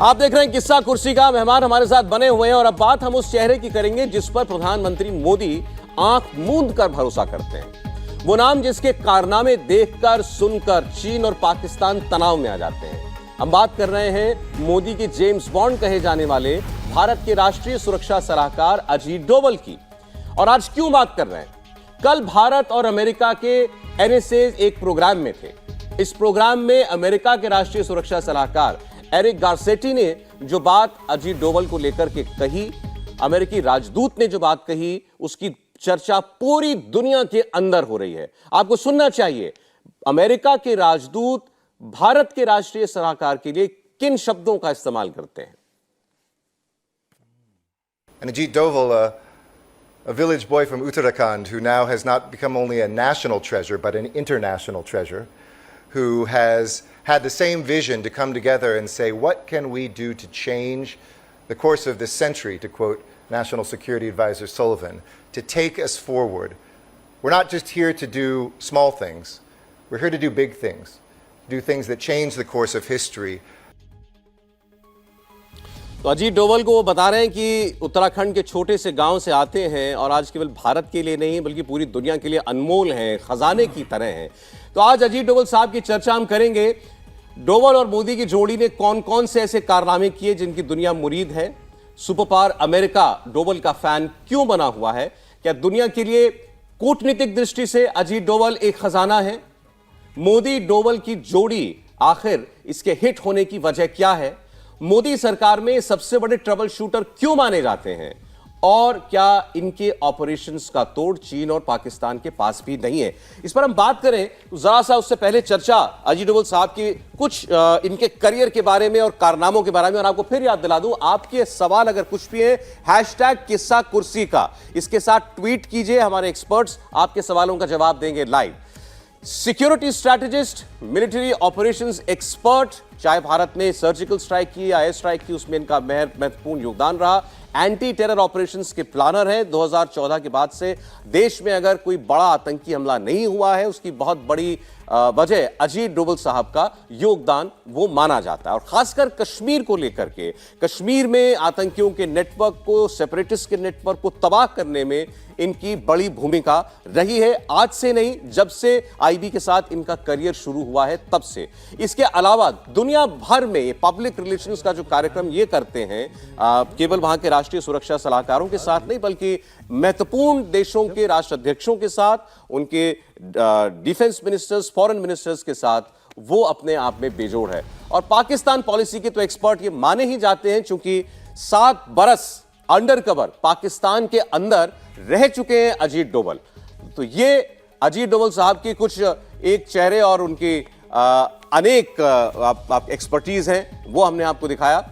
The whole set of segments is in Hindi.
आप देख रहे हैं किस्सा कुर्सी का। मेहमान हमारे साथ बने हुए हैं और अब बात हम उस चेहरे की करेंगे जिस पर प्रधानमंत्री मोदी आंख मूंद कर भरोसा करते हैं। वो नाम जिसके कारनामे देखकर सुनकर चीन और पाकिस्तान तनाव में आ जाते हैं। हम बात कर रहे हैं मोदी के जेम्स बॉन्ड कहे जाने वाले भारत के राष्ट्रीय सुरक्षा सलाहकार अजीत डोवल की। और आज क्यों बात कर रहे हैं? कल भारत और अमेरिका के एनएसए एक प्रोग्राम में थे। इस प्रोग्राम में अमेरिका के राष्ट्रीय सुरक्षा सलाहकार एरिक गारसेटी ने जो बात अजीत डोवल को लेकर के कही, अमेरिकी राजदूत ने जो बात कही, उसकी चर्चा पूरी दुनिया के अंदर हो रही है। आपको सुनना चाहिए अमेरिका के राजदूत भारत के राष्ट्रीय सलाहकार के लिए किन शब्दों का इस्तेमाल करते हैं। And Ajit Doval, a village boy from Uttarakhand who now has not become only a national treasure but an international treasure, who has had the same vision to come together and say, what can we do to change the course of this century, to quote National Security Advisor Sullivan, to take us forward. We're not just here to do small things. We're here to do big things, do things that change the course of history. तो अजीत डोवल को वो बता रहे हैं कि उत्तराखंड के छोटे से गांव से आते हैं और आज केवल भारत के लिए नहीं बल्कि पूरी दुनिया के लिए अनमोल हैं, खजाने की तरह हैं। तो आज अजीत डोवल साहब की चर्चा हम करेंगे। डोवल और मोदी की जोड़ी ने कौन कौन से ऐसे कारनामे किए जिनकी दुनिया मुरीद है? सुपर पावर अमेरिका डोवल का फैन क्यों बना हुआ है? क्या दुनिया के लिए कूटनीतिक दृष्टि से अजीत डोवल एक खजाना है? मोदी डोवल की जोड़ी आखिर इसके हिट होने की वजह क्या है? मोदी सरकार में सबसे बड़े ट्रबल शूटर क्यों माने जाते हैं? और क्या इनके ऑपरेशंस का तोड़ चीन और पाकिस्तान के पास भी नहीं है? इस पर हम बात करें तो जरा सा उससे पहले चर्चा अजीत डोवल साहब की कुछ इनके करियर के बारे में और कारनामों के बारे में। और आपको फिर याद दिला दूं, आपके सवाल अगर कुछ भी है हैशटैग किस्सा कुर्सी का इसके साथ ट्वीट कीजिए। हमारे एक्सपर्ट्स आपके सवालों का जवाब देंगे live. Security strategist, military operations expert, चाहे भारत में सर्जिकल स्ट्राइक की या एयर स्ट्राइक की, उसमें इनका महत्वपूर्ण योगदान रहा। एंटी टेरर ऑपरेशंस के प्लानर है। 2014 के बाद से देश में अगर कोई बड़ा आतंकी हमला नहीं हुआ है, उसकी बहुत बड़ी वजह अजीत डोवल साहब का योगदान वो माना जाता है। और खासकर कश्मीर को लेकर के, कश्मीर में आतंकियों के नेटवर्क को, सेपरेटिस्ट के नेटवर्क को तबाह करने में इनकी बड़ी भूमिका रही है। आज से नहीं, जब से आईबी के साथ इनका करियर शुरू हुआ है तब से। इसके अलावा दुनिया भर में ये पब्लिक रिलेशंस का जो कार्यक्रम ये करते हैं, केवल वहां के राष्ट्रीय सुरक्षा सलाहकारों के साथ नहीं बल्कि महत्वपूर्ण देशों के राष्ट्राध्यक्षों के साथ, उनके डिफेंस मिनिस्टर्स, फॉरेन मिनिस्टर्स के साथ वो अपने आप में बेजोड़ है। और पाकिस्तान पॉलिसी के तो एक्सपर्ट ये माने ही जाते हैं, क्योंकि 7 बरस अंडर कवर पाकिस्तान के अंदर रह चुके हैं अजीत डोवल। तो ये अजीत डोवल साहब की कुछ एक चेहरे और उनकी अनेक एक्सपर्टीज हैं, वो हमने आपको दिखाया।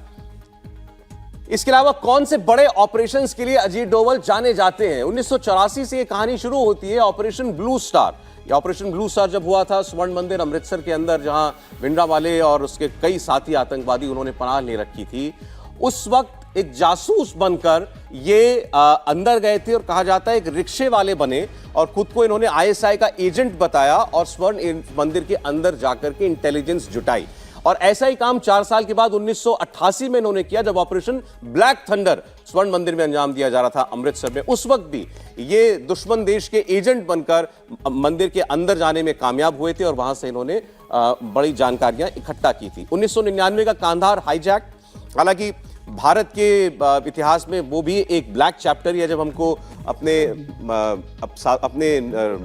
इसके अलावा कौन से बड़े ऑपरेशंस के लिए अजीत डोवल जाने जाते हैं? 1984 से ये कहानी शुरू होती है, ऑपरेशन ब्लू स्टार। ये ऑपरेशन ब्लू स्टार जब हुआ था स्वर्ण मंदिर अमृतसर के अंदर, जहां भिंडरावाले और उसके कई साथी आतंकवादी उन्होंने पनाह ले रखी थी, उस वक्त एक जासूस बनकर ये अंदर गए थे और कहा जाता है एक रिक्शे वाले बने और खुद को इन्होंने आईएसआई का एजेंट बताया और स्वर्ण मंदिर के अंदर जाकर के इंटेलिजेंस जुटाई। और ऐसा ही काम 4 साल के बाद 1988 में इन्होंने किया, जब ऑपरेशन ब्लैक थंडर स्वर्ण मंदिर में अंजाम दिया जा रहा था अमृतसर में। उस वक्त भी ये दुश्मन देश के एजेंट बनकर मंदिर के अंदर जाने में कामयाब हुए थे और वहां से इन्होंने बड़ी जानकारियां इकट्ठा की थी। 1999 का कांधार हाईजैक, हालांकि भारत के इतिहास में वो भी एक ब्लैक चैप्टर ही है, जब हमको अपने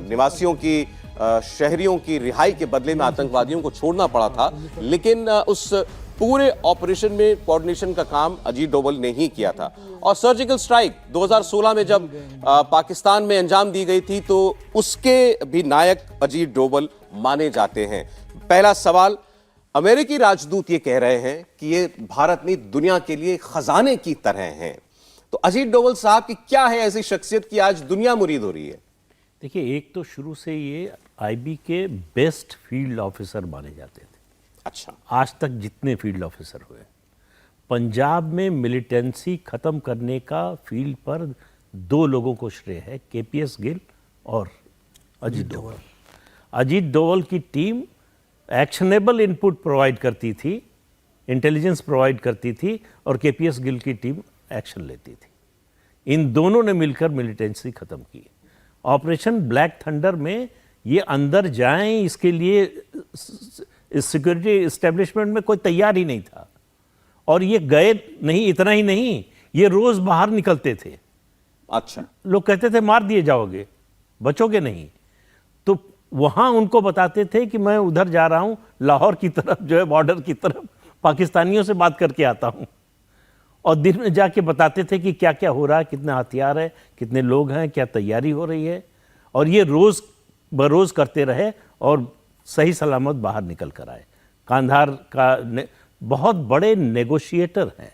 निवासियों की, शहरियों की रिहाई के बदले में आतंकवादियों को छोड़ना पड़ा था। लेकिन उस पूरे ऑपरेशन में कोऑर्डिनेशन का काम अजीत डोवल ने ही किया था। और सर्जिकल स्ट्राइक 2016 में जब पाकिस्तान में अंजाम दी गई थी, तो उसके भी नायक अजीत डोवल माने जाते हैं। पहला सवाल, अमेरिकी राजदूत ये कह रहे हैं कि ये भारत में दुनिया के लिए खजाने की तरह हैं। तो अजीत डोवल साहब की क्या है ऐसी शख्सियत की आज दुनिया मुरीद हो रही है? देखिए, एक तो शुरू से ये आईबी के बेस्ट फील्ड ऑफिसर माने जाते थे। अच्छा, आज तक जितने फील्ड ऑफिसर हुए, पंजाब में मिलिटेंसी खत्म करने का फील्ड पर 2 लोगों को श्रेय है, केपीएस गिल और अजीत डोवल। अजीत डोवल की टीम एक्शनेबल इनपुट प्रोवाइड करती थी इंटेलिजेंस प्रोवाइड करती थी और केपीएस गिल की टीम एक्शन लेती थी। इन दोनों ने मिलकर मिलिटेंसी खत्म की। ऑपरेशन ब्लैक थंडर में ये अंदर जाएं, इसके लिए इस सिक्योरिटी इस्टेब्लिशमेंट में कोई तैयार ही नहीं था। और ये गए नहीं, इतना ही नहीं, ये रोज बाहर निकलते थे। अच्छा, लोग कहते थे मार दिए जाओगे, बचोगे नहीं, तो वहां उनको बताते थे कि मैं उधर जा रहा हूं, लाहौर की तरफ जो है, बॉर्डर की तरफ, पाकिस्तानियों से बात करके आता हूं। और दिन में जाके बताते थे कि क्या क्या हो रहा है, कितने हथियार है, कितने लोग हैं, क्या तैयारी हो रही है। और ये रोज बरोज करते रहे और सही सलामत बाहर निकल कर आए। कांधार का बहुत बड़े नेगोशिएटर हैं,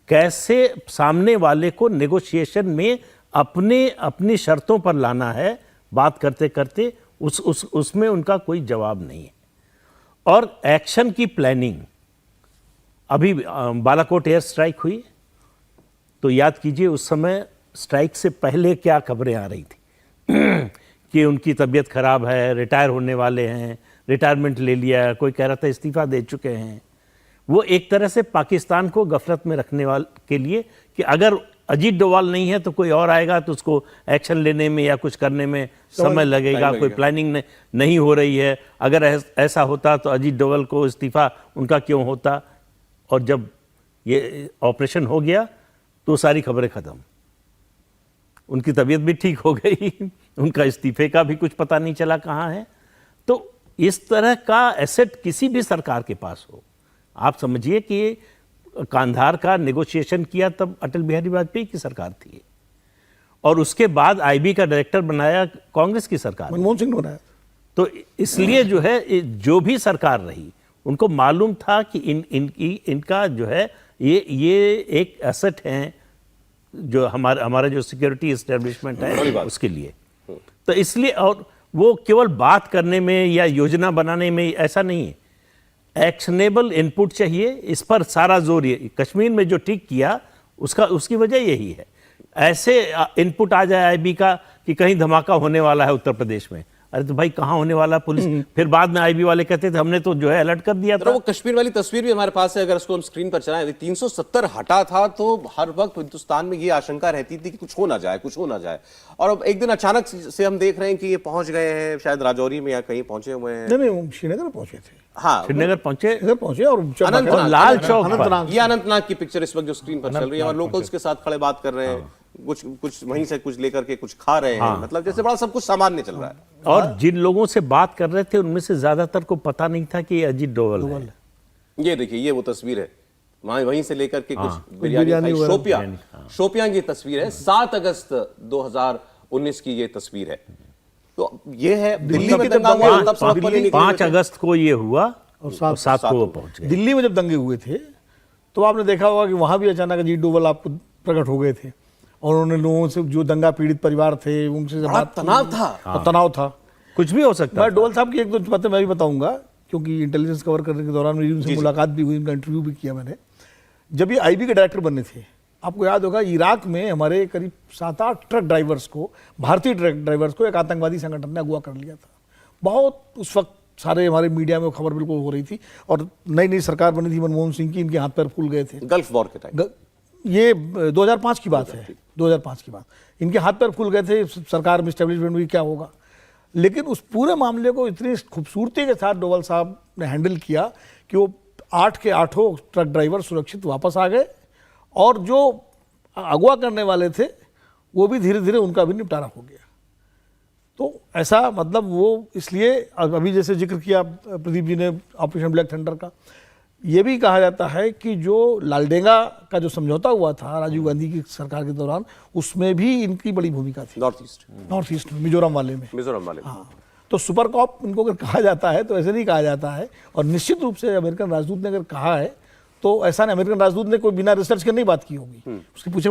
कैसे सामने वाले को नेगोशिएशन में अपनी शर्तों पर लाना है, बात करते करते उसमें उनका कोई जवाब नहीं है। और एक्शन की प्लानिंग, अभी बालाकोट एयर स्ट्राइक हुई तो याद कीजिए उस समय स्ट्राइक से पहले क्या खबरें आ रही थी कि उनकी तबीयत खराब है, रिटायर होने वाले हैं, रिटायरमेंट ले लिया, कोई कह रहा था इस्तीफा दे चुके हैं। वो एक तरह से पाकिस्तान को गफलत में रखने वाले के लिए कि अगर अजीत डोवाल नहीं है तो कोई और आएगा तो उसको एक्शन लेने में या कुछ करने में समय लगेगा, कोई प्लानिंग नहीं हो रही है। अगर ऐसा होता तो अजीत डोवाल को इस्तीफा उनका क्यों होता। और जब ये ऑपरेशन हो गया तो सारी खबरें खत्म, उनकी तबीयत भी ठीक हो गई, उनका इस्तीफे का भी कुछ पता नहीं चला कहाँ है। तो इस तरह का एसेट किसी भी सरकार के पास हो, आप समझिए कि कांधार का नेगोशिएशन किया तब अटल बिहारी वाजपेयी की सरकार थी, और उसके बाद आईबी का डायरेक्टर बनाया कांग्रेस की सरकार, मनमोहन सिंह ने बनाया। तो इसलिए जो है जो भी सरकार रही उनको मालूम था कि इनका जो है ये एक एसेट है जो हमारा जो सिक्योरिटी एस्टेब्लिशमेंट है उसके लिए। तो इसलिए, और वो केवल बात करने में या योजना बनाने में ऐसा नहीं है, एक्शनेबल इनपुट चाहिए। इस पर सारा जोर ये कश्मीर में जो ठीक किया उसकी वजह यही है। ऐसे इनपुट आ जाए आईबी का कि कहीं धमाका होने वाला है उत्तर प्रदेश में, अरे तो भाई कहाँ होने वाला पुलिस, फिर बाद में आईबी वाले कहते थे हमने तो जो है अलर्ट कर दिया था। वो कश्मीर वाली तस्वीर भी हमारे पास है, अगर उसको हम स्क्रीन पर चलाएं, 370 हटा था तो हर वक्त हिंदुस्तान में ये आशंका रहती थी कि कुछ हो ना जाए, कुछ हो ना जाए। और अब एक दिन अचानक से हम देख रहे हैं कि ये पहुंच गए हैं, शायद राजौरी में या कहीं पहुंचे हुए हैं। नहीं, श्रीनगर पहुंचे थे। हाँ, श्रीनगर पहुंचे और अनंतनाग, लाल चौक पर। ये अनंतनाग की पिक्चर इस वक्त जो स्क्रीन पर चल रही है, और लोकल्स के साथ खड़े बात कर रहे हैं, कुछ वहीं से कुछ लेकर के कुछ खा रहे हैं, मतलब जैसे बड़ा सब कुछ सामान्य चल रहा है। और जिन लोगों से बात कर रहे थे उनमें से ज्यादातर को पता नहीं था कि ये अजीत डोवाल है। ये देखिए, ये वो तस्वीर है, वहीं से लेकर के कुछ बिरयानी खाई, शोपियां की तस्वीर है। 7 अगस्त 2019 की ये तस्वीर है। तो ये है दिल्ली में दंगा हुआ, तब सड़क पर नहीं निकले 5 अगस्त को ये हुआ और 7 को वो पहुंच गए। दिल्ली में जब दंगे हुए थे तो आपने देखा होगा कि वहां भी अचानक अजीत डोवाल आपको प्रकट हो गए थे, और उन्होंने लोगों से, जो दंगा पीड़ित परिवार थे, उनसे बात, तनाव था। कुछ भी हो सकता है। मैं डोवाल साहब की एक दो बातें मैं भी बताऊंगा, क्योंकि इंटेलिजेंस कवर करने के दौरान मेरी उनसे मुलाकात भी हुई, उनका इंटरव्यू भी किया मैंने। जब ये आईबी के डायरेक्टर बने थे, आपको याद होगा इराक में हमारे करीब 7-8 ट्रक ड्राइवर्स को, भारतीय ट्रक ड्राइवर्स को एक आतंकवादी संगठन ने अगवा कर लिया था। बहुत उस वक्त सारे हमारे मीडिया में खबर बिल्कुल हो रही थी, और नई नई सरकार बनी थी मनमोहन सिंह की, इनके हाथ पैर फूल गए थे। गल्फ वॉर के टाइम, ये 2005 की बात है, 2005 की बात। इनके हाथ पैर फूल गए थे, सरकार में इस्टेब्लिशमेंट में क्या होगा। लेकिन उस पूरे मामले को इतनी खूबसूरती के साथ डोवाल साहब ने हैंडल किया कि वो 8 के 8 ट्रक ड्राइवर सुरक्षित वापस आ गए, और जो अगवा करने वाले थे वो भी धीरे धीरे उनका भी निपटारा हो गया। तो ऐसा मतलब वो, इसलिए अभी जैसे जिक्र किया प्रदीप जी ने ऑपरेशन ब्लैक थंडर का, ये भी कहा जाता है कि जो लालडेंगा का जो समझौता हुआ था राजीव गांधी की सरकार के दौरान, उसमें भी इनकी बड़ी भूमिका थी। नॉर्थ ईस्ट में, मिजोरम वाले में। हाँ, तो सुपर कॉप इनको अगर कहा जाता है तो ऐसे नहीं कहा जाता है, और निश्चित रूप से अमेरिकन राजदूत ने अगर कहा है तो ऐसा नहीं, अमेरिकन राजदूत ने कोई बिना रिसर्च के नहीं बात की होगी, उसके पीछे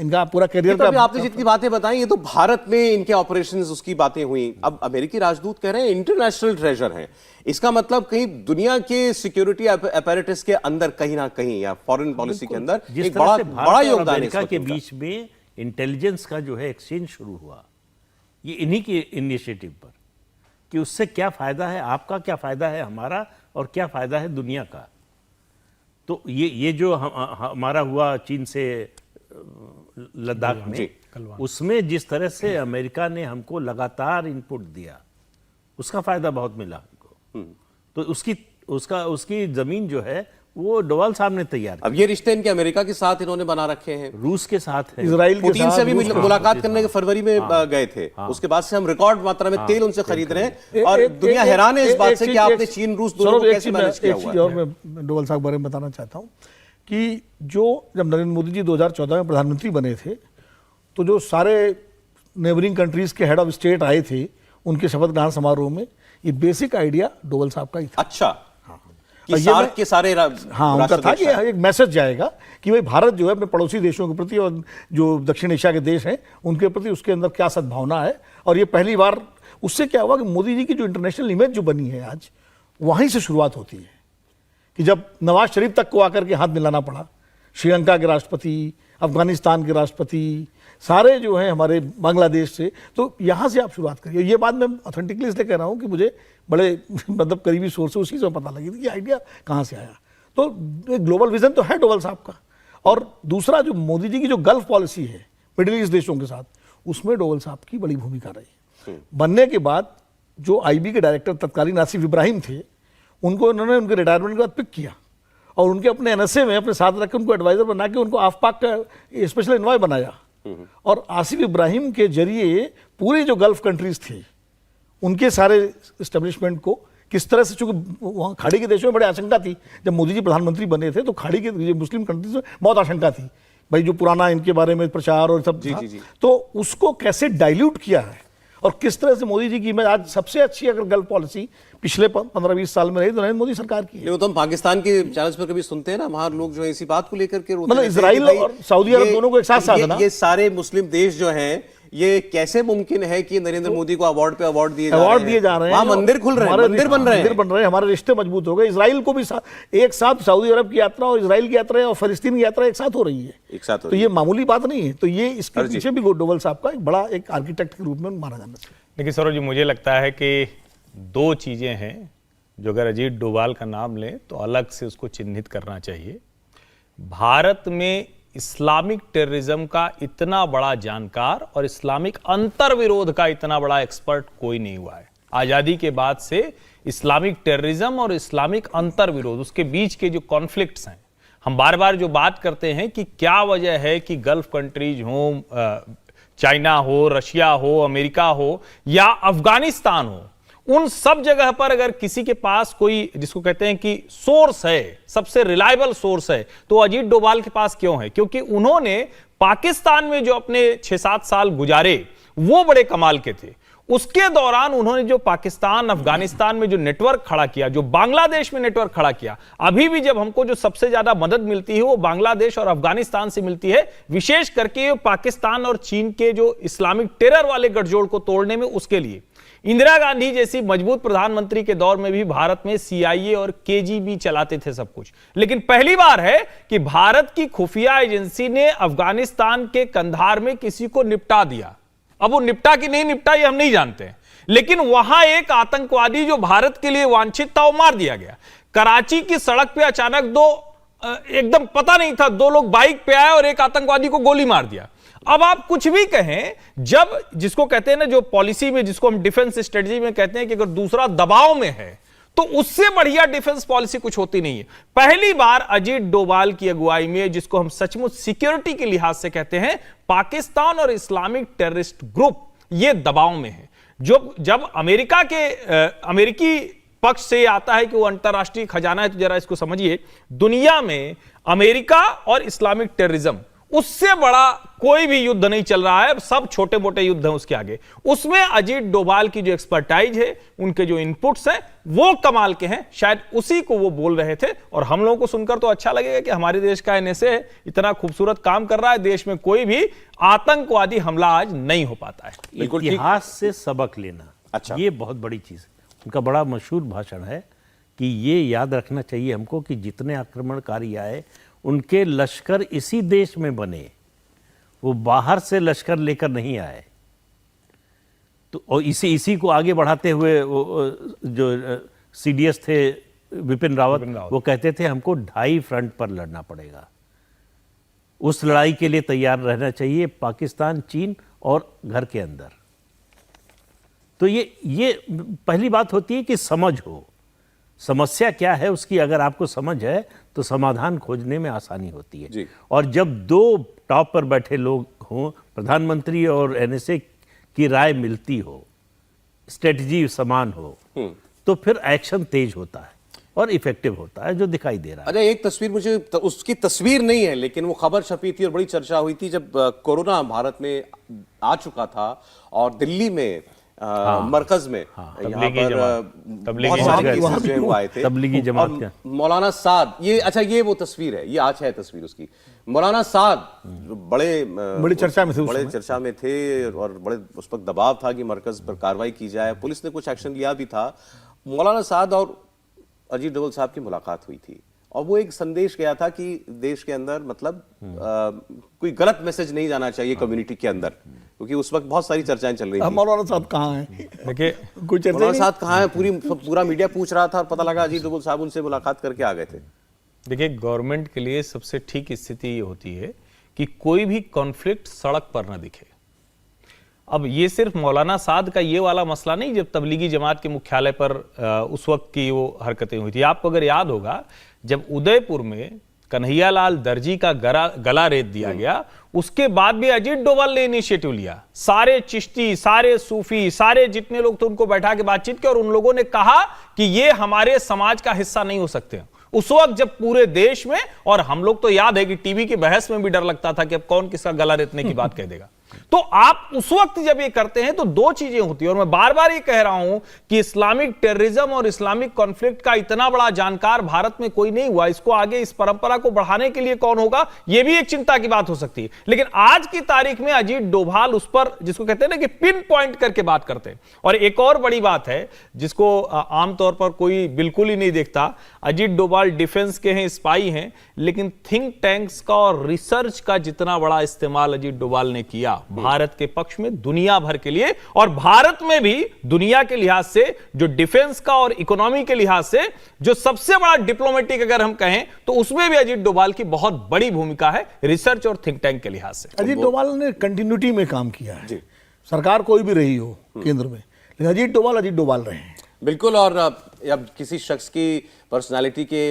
इनका पूरा करियर का। आपने जितनी बातें बताई, ये तो भारत में इनके ऑपरेशंस, उसकी बातें हुई। अब अमेरिकी राजदूत कह रहे हैं इंटरनेशनल ट्रेजर है, इसका मतलब कहीं दुनिया के सिक्योरिटी अपैरेटस के अंदर कहीं ना कहीं, या फॉरेन पॉलिसी के अंदर एक बड़ा योगदान अमेरिका के बीच में इंटेलिजेंस का जो है एक्सचेंज शुरू हुआ, ये इन्हीं की इनिशिएटिव पर, कि उससे क्या फायदा है, आपका क्या फायदा है, हमारा, और क्या फायदा है दुनिया का। तो ये जो हमारा हुआ चीन से लद्दाख में, उसमें जिस तरह से अमेरिका ने हमको लगातार इनपुट दिया, उसका फायदा बहुत मिला हमको। तो उसकी जमीन जो है वो डोवाल साहब ने तैयार की। अब ये रिश्ते इनके अमेरिका के साथ इन्होंने बना रखे हैं, रूस के साथ है, इजराइल के पुतिन साथ, से भी रूस के मुलाकात करने के फरवरी में गए थे। उसके बाद से हम रिकॉर्ड मात्रा में तेल उनसे खरीद रहे हैं और दुनिया हैरान है इस बात से कि आपने चीन रूस दोनों को कैसे मैनेज किया हुआ है। और मैं डोवाल साहब के बारे में बताना चाहता हूँ कि जब नरेंद्र मोदी जी 2014 में प्रधानमंत्री बने थे, तो जो सारे नेबरिंग कंट्रीज के हेड ऑफ स्टेट आए थे उनके शपथ ग्रहण समारोह में, ये बेसिक आइडिया डोवाल साहब का ही था। अच्छा, कि सार्क के सारे उनका था कि एक मैसेज जाएगा कि भाई भारत जो है अपने पड़ोसी देशों के प्रति और जो दक्षिण एशिया के देश हैं उनके प्रति उसके अंदर क्या सद्भावना है। और ये पहली बार उससे क्या हुआ कि मोदी जी की जो इंटरनेशनल इमेज जो बनी है आज, वहीं से शुरुआत होती है कि जब नवाज शरीफ तक को आकर के हाथ मिलाना पड़ा, श्रीलंका के राष्ट्रपति, अफगानिस्तान के राष्ट्रपति, सारे जो हैं हमारे बांग्लादेश से, तो यहाँ से आप शुरुआत करिए। ये बात मैं ऑथेंटिकली इसलिए कह रहा हूँ कि मुझे बड़े मतलब करीबी सोर्स से उसी से पता लगी थी कि आइडिया कहाँ से आया। तो ग्लोबल विजन तो है डोवाल साहब का। और दूसरा जो मोदी जी की जो गल्फ पॉलिसी है मिडिल ईस्ट देशों के साथ, उसमें डोवाल साहब की बड़ी भूमिका रही। बनने के बाद जो आईबी के डायरेक्टर तत्कालीन आसिफ इब्राहिम थे, उनको उन्होंने उनके रिटायरमेंट के बाद पिक किया और उनके अपने एनएसए में अपने साथ रख के उनको एडवाइजर बना के उनको आफपाक का स्पेशल एनवॉय बनाया। और आसिफ इब्राहिम के जरिए पूरी जो गल्फ कंट्रीज थी उनके सारे इस्टेब्लिशमेंट को किस तरह से, चूंकि वहाँ खाड़ी के देशों में बड़ी आशंका थी, जब मोदी जी प्रधानमंत्री बने थे तो खाड़ी के मुस्लिम कंट्रीज में बहुत आशंका थी भाई, जो पुराना इनके बारे में प्रचार और सब था, तो उसको कैसे डाइल्यूट किया है और किस तरह से मोदी जी की इमेज आज सबसे अच्छी अगर गल्फ पॉलिसी पिछले 15-20 साल में रही तो नरेंद्र मोदी सरकार की है। नहीं, तो हम पाकिस्तान के चैनल्स पर कभी सुनते हैं ना, वहां लोग जो है इसी बात को लेकर के रोते मतलब रहते हैं इजराइल कि भाई और सऊदी अरब दोनों को एक साथ साधना। ये सारे मुस्लिम देश जो हैं, ये कैसे मुमकिन है कि नरेंद्र मोदी को अवार्ड पे अवार्ड दिए जा रहे हैं, वहां मंदिर खुल रहे हैं, मंदिर बन रहे हैं, हमारे रिश्ते मजबूत हो गए। इजराइल को भी एक साथ सऊदी अरब की यात्रा और इजराइल की यात्रा और फिलिस्तीन की यात्रा एक साथ हो रही है, एक साथ। तो ये मामूली बात नहीं है। तो ये इसके पीछे भी डोवाल साहब का एक बड़ा एक आर्किटेक्ट के रूप में माना जाना चाहिए। देखिए सौरभ जी, मुझे लगता है कि दो चीजें हैं जो अगर अजीत डोभाल का नाम लें तो अलग से उसको चिन्हित करना चाहिए। भारत में इस्लामिक टेररिज्म का इतना बड़ा जानकार और इस्लामिक अंतर्विरोध का इतना बड़ा एक्सपर्ट कोई नहीं हुआ है। आजादी के बाद से इस्लामिक टेररिज्म और इस्लामिक अंतर्विरोध, उसके बीच के जो कॉन्फ्लिक्ट्स हैं, हम बार बार जो बात करते हैं कि क्या वजह है कि गल्फ कंट्रीज हो, चाइना हो, रशिया हो, अमेरिका हो या अफगानिस्तान हो, उन सब जगह पर अगर किसी के पास कोई जिसको कहते हैं कि सोर्स है, सबसे रिलायबल सोर्स है, तो अजीत डोभाल के पास क्यों है? क्योंकि उन्होंने पाकिस्तान में जो अपने 6-7 साल गुजारे वो बड़े कमाल के थे। उसके दौरान उन्होंने जो पाकिस्तान, अफगानिस्तान में जो नेटवर्क खड़ा किया, जो बांग्लादेश में नेटवर्क खड़ा किया, अभी भी जब हमको जो सबसे ज्यादा मदद मिलती है वो बांग्लादेश और अफगानिस्तान से मिलती है, विशेष करके पाकिस्तान और चीन के जो इस्लामिक टेरर वाले गठजोड़ को तोड़ने में। उसके लिए इंदिरा गांधी जैसी मजबूत प्रधानमंत्री के दौर में भी भारत में CIA और KGB चलाते थे सब कुछ, लेकिन पहली बार है कि भारत की खुफिया एजेंसी ने अफगानिस्तान के कंधार में किसी को निपटा दिया। अब वो निपटा कि नहीं निपटा ये हम नहीं जानते हैं, लेकिन वहां एक आतंकवादी जो भारत के लिए वांछित था वो मार दिया गया। कराची की सड़क पे अचानक एकदम पता नहीं था, 2 लोग बाइक पे आए और एक आतंकवादी को गोली मार दिया। अब आप कुछ भी कहें, जब जिसको कहते हैं ना, जो पॉलिसी में जिसको हम डिफेंस स्ट्रेटजी में कहते हैं कि अगर दूसरा दबाव में है तो उससे बढ़िया डिफेंस पॉलिसी कुछ होती नहीं है। पहली बार अजीत डोभाल की अगुवाई में, जिसको हम सचमुच सिक्योरिटी के लिहाज से कहते हैं, पाकिस्तान और इस्लामिक टेररिस्ट ग्रुप ये दबाव में है। जब अमेरिकी पक्ष से आता है कि वो अंतरराष्ट्रीय खजाना है, तो जरा इसको समझिए, दुनिया में अमेरिका और इस्लामिक टेररिज्म, उससे बड़ा कोई भी युद्ध नहीं चल रहा है, सब छोटे मोटे युद्ध हैं उसके आगे। उसमें अजीत डोभाल की जो एक्सपर्टाइज है, उनके जो इनपुट्स हैं, वो कमाल के हैं। शायद उसी को वो बोल रहे थे और हम लोगों को सुनकर तो अच्छा लगेगा कि हमारे देश का NSA इतना खूबसूरत काम कर रहा है, देश में कोई भी आतंकवादी हमला आज नहीं हो पाता है। इतिहास से सबक लेना, अच्छा, ये बहुत बड़ी चीज है। उनका बड़ा मशहूर भाषण है कि ये याद रखना चाहिए हमको कि जितने आक्रमणकारी आए उनके लश्कर इसी देश में बने, वो बाहर से लश्कर लेकर नहीं आए। तो और इसी को आगे बढ़ाते हुए जो CDS थे विपिन रावत, वो कहते थे हमको 2.5 फ्रंट पर लड़ना पड़ेगा। उस लड़ाई के लिए तैयार रहना चाहिए पाकिस्तान, चीन और घर के अंदर। तो ये पहली बात होती है कि समझ हो, समस्या क्या है उसकी अगर आपको समझ है तो समाधान खोजने में आसानी होती है। और जब दो टॉप पर बैठे लोग हों, प्रधानमंत्री और एनएसए की राय मिलती हो, स्ट्रेटजी समान हो, तो फिर एक्शन तेज होता है और इफेक्टिव होता है, जो दिखाई दे रहा है। अच्छा, एक तस्वीर मुझे उसकी तस्वीर नहीं है, लेकिन वो खबर छपी थी और बड़ी चर्चा हुई थी जब कोरोना भारत में आ चुका था और दिल्ली में मरकज में यहाँ पर बहुत सारे केसेस जो आए थे, तबलीगी जमात का मौलाना साद, ये अच्छा ये वो तस्वीर है, ये आज है तस्वीर उसकी। मौलाना साद बड़ी चर्चा में थे, बड़े चर्चा में थे और बड़े उस वक्त दबाव था कि मरकज पर कार्रवाई की जाए, पुलिस ने कुछ एक्शन लिया भी था। मौलाना साद और अजीत डोभाल साहब की मुलाकात हुई थी और वो एक संदेश गया था कि देश के अंदर मतलब कोई गलत मैसेज नहीं जाना चाहिए कम्युनिटी के अंदर, क्योंकि उस वक्त बहुत सारी चर्चाएं चल रही थी। मौलाना साहब कहाँ हैं? देखिए, कोई चर्चा मौलाना साहब कहाँ हैं, पूरा मीडिया पूछ रहा था और पता लगा अजीत डोभाल साहब उनसे मुलाकात करके आ गए थे। देखिए, गवर्नमेंट के लिए सबसे ठीक स्थिति ये होती है कि कोई भी कॉन्फ्लिक्ट सड़क पर ना दिखे। अब ये सिर्फ मौलाना साद का ये वाला मसला नहीं, जब तबलीगी जमात के मुख्यालय पर उस वक्त की वो हरकतें हुई थी। आपको अगर याद होगा, जब उदयपुर में कन्हैयालाल दर्जी का गला रेत दिया गया, उसके बाद भी अजीत डोभाल ने इनिशिएटिव लिया। सारे चिश्ती, सारे सूफी, सारे जितने लोग थे उनको बैठा के बातचीत की और उन लोगों ने कहा कि ये हमारे समाज का हिस्सा नहीं हो सकते। उस वक्त जब पूरे देश में, और हम लोग तो याद है कि टीवी की बहस में भी डर लगता था कि अब कौन किसका गला रेतने की बात कह देगा। तो आप उस वक्त जब ये करते हैं तो दो चीजें होती है, और मैं बार बार ये कह रहा हूं कि इस्लामिक टेररिज्म और इस्लामिक कॉन्फ्लिक्ट का इतना बड़ा जानकार भारत में कोई नहीं हुआ। इसको आगे, इस परंपरा को बढ़ाने के लिए कौन होगा, यह भी एक चिंता की बात हो सकती है। लेकिन आज की तारीख में अजीत डोभाल उस पर, जिसको कहते हैं ना कि पिन पॉइंट करके बात करते हैं। और एक और बड़ी बात है जिसको आमतौर पर कोई बिल्कुल ही नहीं देखता, अजीत डोभाल डिफेंस के हैं, स्पाई हैं, लेकिन थिंक टैंक्स का और रिसर्च का जितना बड़ा इस्तेमाल अजीत डोभाल ने किया भारत के पक्ष में, दुनिया भर के लिए, और भारत में भी दुनिया के लिहाज से जो डिफेंस का और इकोनॉमी के लिहाज से जो सबसे बड़ा डिप्लोमेटिक अगर हम कहें तो उसमें भी अजीत डोभाल की बहुत बड़ी भूमिका है, रिसर्च और थिंक टैंक के लिहाज से। अजीत डोभाल ने कंटिन्यूटी में काम किया है, सरकार कोई भी रही हो केंद्र में, लेकिन अजीत डोभाल रहे हैं। बिल्कुल। और अब किसी शख्स की पर्सनालिटी के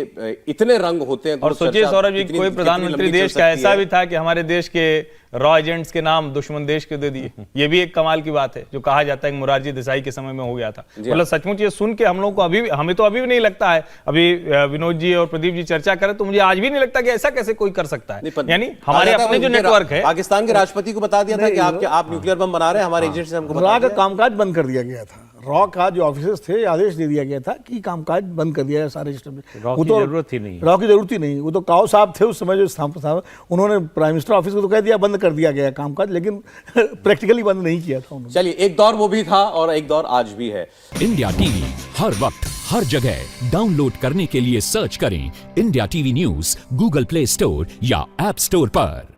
इतने रंग होते हैं, और सोचिए सौरभ जी, कोई प्रधानमंत्री देश का ऐसा भी था कि हमारे देश के रॉ एजेंट्स के नाम दुश्मन देश के दे दिए। ये भी एक कमाल की बात है, जो कहा जाता है कि मुरारजी देसाई के समय में हो गया था। मतलब सचमुच ये सुन के हम लोग को हमें तो अभी भी नहीं लगता है, अभी विनोद जी और प्रदीप जी चर्चा करें तो मुझे आज भी नहीं लगता कि ऐसा कैसे कोई कर सकता है। यानी हमारे अपने जो नेटवर्क है, पाकिस्तान के राष्ट्रपति को बता दिया था कि आप न्यूक्लियर बम बना रहे हैं, हमारे एजेंट से हमको रॉ का कामकाज बंद कर दिया गया था। रॉ का जो ऑफिसर्स थे, आदेश दे दिया गया था कि कामकाज बंद कर दिया है सारे सिस्टम में। रॉ की जरूरत ही नहीं, रॉ की जरूरत ही नहीं। वो तो काओ साहब थे उस समय जो साहब, उन्होंने प्राइम मिनिस्टर ऑफिस को तो कह दिया बंद कर दिया गया कामकाज, लेकिन प्रैक्टिकली बंद नहीं किया था उन्होंने। चलिए, एक दौर वो भी था और एक दौर आज भी है। इंडिया टीवी हर वक्त हर जगह डाउनलोड करने के लिए सर्च करें India TV news Google play store या ऐप स्टोर पर।